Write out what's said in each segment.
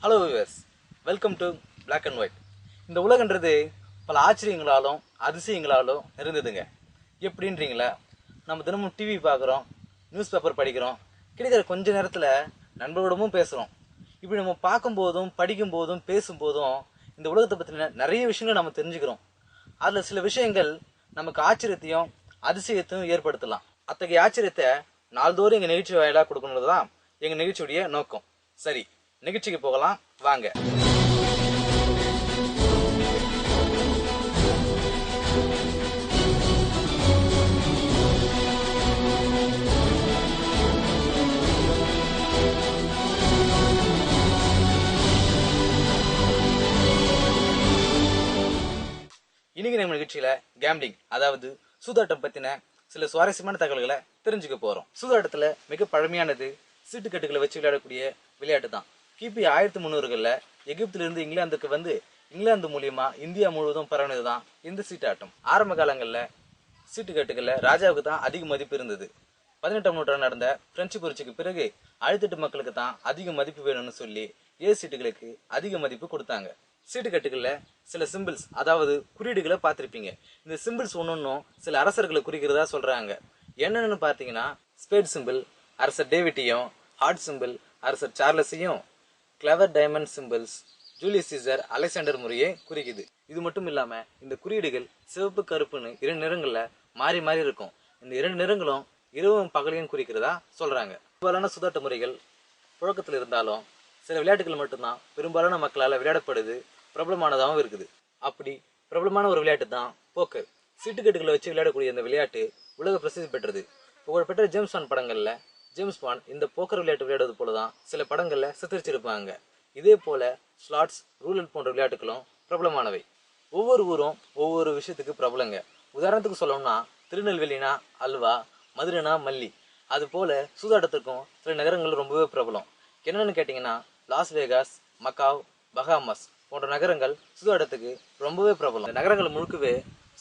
Hello viewers, welcome to black and white. இந்த உலகன்றது பல ஆச்சரியங்களாலும் அதிசயங்களாலும் இருந்ததுங்க. எப்படின்றீங்களா? நம்ம தினமும் டிவி பார்க்குறோம், நியூஸ் பேப்பர் படிக்கிறோம், கிடைக்கிற கொஞ்ச நேரத்தில் நண்பர்களோடவும் பேசுகிறோம். இப்படி நம்ம பார்க்கும்போதும் படிக்கும்போதும் பேசும்போதும் இந்த உலகத்தை பற்றின நிறைய விஷயங்கள் நம்ம தெரிஞ்சுக்கிறோம். அதில் சில விஷயங்கள் நமக்கு ஆச்சரியத்தையும் அதிசயத்தையும் ஏற்படுத்தலாம். அத்தகைய ஆச்சரியத்தை நாள்தோறும் எங்கள் நிகழ்ச்சி வாயிலாக கொடுக்கணுன்றது தான் எங்கள் நிகழ்ச்சியுடைய நோக்கம். சரி, நிகழ்ச்சிக்கு போகலாம் வாங்க. இன்னைக்கு நம்ம நிகழ்ச்சியில கேம்பிளிங், அதாவது சூதாட்டம் பத்தின சில சுவாரஸ்யமான தகவல்களை தெரிஞ்சுக்க போறோம். சூதாட்டத்துல மிக பழமையானது சீட்டுக்கட்டுகளை வச்சு விளையாடக்கூடிய விளையாட்டு தான். கிபி 1300களில் எகிப்திலிருந்து இங்கிலாந்துக்கு வந்து இங்கிலாந்து மூலியமா இந்தியா முழுவதும் பரவினதுதான் இந்த சீட்டாட்டம். ஆரம்ப காலங்களில் சீட்டுக்கட்டுகளில் ராஜாவுக்கு தான் அதிக மதிப்பு இருந்தது. 18ஆம் நூற்றாண்டு நடந்த பிரெஞ்சு புரட்சிக்கு பிறகு அழுத்தட்டு மக்களுக்கு தான் அதிக மதிப்பு வேணும்னு சொல்லி சீட்டுகளுக்கு அதிக மதிப்பு கொடுத்தாங்க. சீட்டுக்கட்டுகளில் சில சிம்பிள்ஸ், அதாவது குறியீடுகளை பார்த்துருப்பீங்க. இந்த சிம்பிள்ஸ் ஒன்னொன்னும் சில அரசர்களை குறிக்கிறதா சொல்றாங்க. என்னென்னு பார்த்தீங்கன்னா, ஸ்பேட் சிம்பிள் அரசர் டேவிட்டையும், ஹார்ட் சிம்பிள் அரசர் சார்லஸையும், clover diamond symbols Julius Caesar Alexander முறையை குறிக்குது. இது மட்டும் இல்லாம இந்த குறியீடுகள் சிவப்பு கருப்புன்னு 2 நிறங்கள்ல மாறி மாறி இருக்கும். இந்த 2 நிறங்களும் இரவும் பகலையும் குறிக்கிறதா சொல்றாங்க. பெரும்பாலான சூதாட்ட முறைகள் புழக்கத்தில் இருந்தாலும் சில விளையாட்டுகள் மட்டும்தான் பெரும்பாலான மக்களால் விளையாடப்படுது, பிரபலமானதாகவும் இருக்குது. அப்படி பிரபலமான ஒரு விளையாட்டு தான் போக்கர். சீட்டுக்கட்டுகளை வச்சு விளையாடக்கூடிய இந்த விளையாட்டு உலக பிரசித்தி பெற்றது. புகழ்பெற்ற ஜேம்ஸ் பாண்ட் படங்கள்ல ஜேம்ஸ் பாண்ட் இந்த போக்கர் விளையாட்டு விளையாடுவது போலதான் சில படங்கள்ல சித்தரிச்சிருப்பாங்க. இதே போல ஸ்லாட்ஸ், ரூலட் போன்ற விளையாட்டுகளும் பிரபலமானவை. ஒவ்வொரு ஊரும் ஒவ்வொரு விஷயத்துக்கு பிரபலங்க. உதாரணத்துக்கு சொல்லணும்னா, திருநெல்வேலினா அல்வா, மதுரைனா மல்லி. அது போல சூதாட்டத்துக்கும் சில நகரங்கள் ரொம்பவே பிரபலம். என்னன்னு கேட்டீங்கன்னா, லாஸ் வேகாஸ், மக்காவ், பஹாமஸ் போன்ற நகரங்கள் சூதாட்டத்துக்கு ரொம்பவே பிரபலம். இந்த நகரங்கள் முழுக்கவே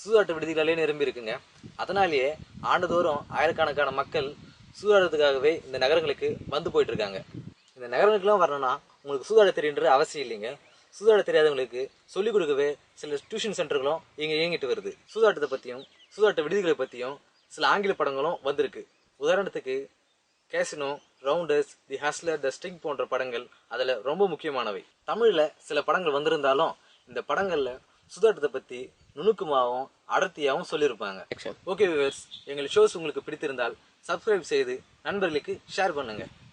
சூதாட்ட விடுதிகளாலே நிரம்பி இருக்குங்க. அதனாலேயே ஆண்டுதோறும் ஆயிரக்கணக்கான மக்கள் சூதாட்டத்துக்காகவே இந்த நகரங்களுக்கு வந்து போயிட்டு இருக்காங்க. இந்த நகரங்களுக்குலாம் வரணும்னா உங்களுக்கு சூதாட தெரியுன்ற அவசியம் இல்லைங்க. சூதாட தெரியாதவங்களுக்கு சொல்லிக் கொடுக்கவே சில டியூஷன் சென்டர்களும் இங்கே இயங்கிட்டு வருது. சூதாட்டத்தை பற்றியும் சூதாட்ட விடுதிகளை பற்றியும் சில ஆங்கில படங்களும் வந்திருக்கு. உதாரணத்துக்கு கேசினோ, ரவுண்டர்ஸ், தி ஹஸ்லர், த ஸ்டிங் போன்ற படங்கள் அதில் ரொம்ப முக்கியமானவை. தமிழில் சில படங்கள் வந்திருந்தாலும் இந்த படங்களில் சூதாட்டத்தை பற்றி நுணுக்கமாகவும் அடர்த்தியாகவும் சொல்லியிருப்பாங்க. ஓகே வியூவர்ஸ், எங்கள் ஷோஸ் உங்களுக்கு பிடித்திருந்தால் சப்ஸ்கிரைப் செய்து நண்பர்களுக்கு ஷேர் பண்ணுங்க.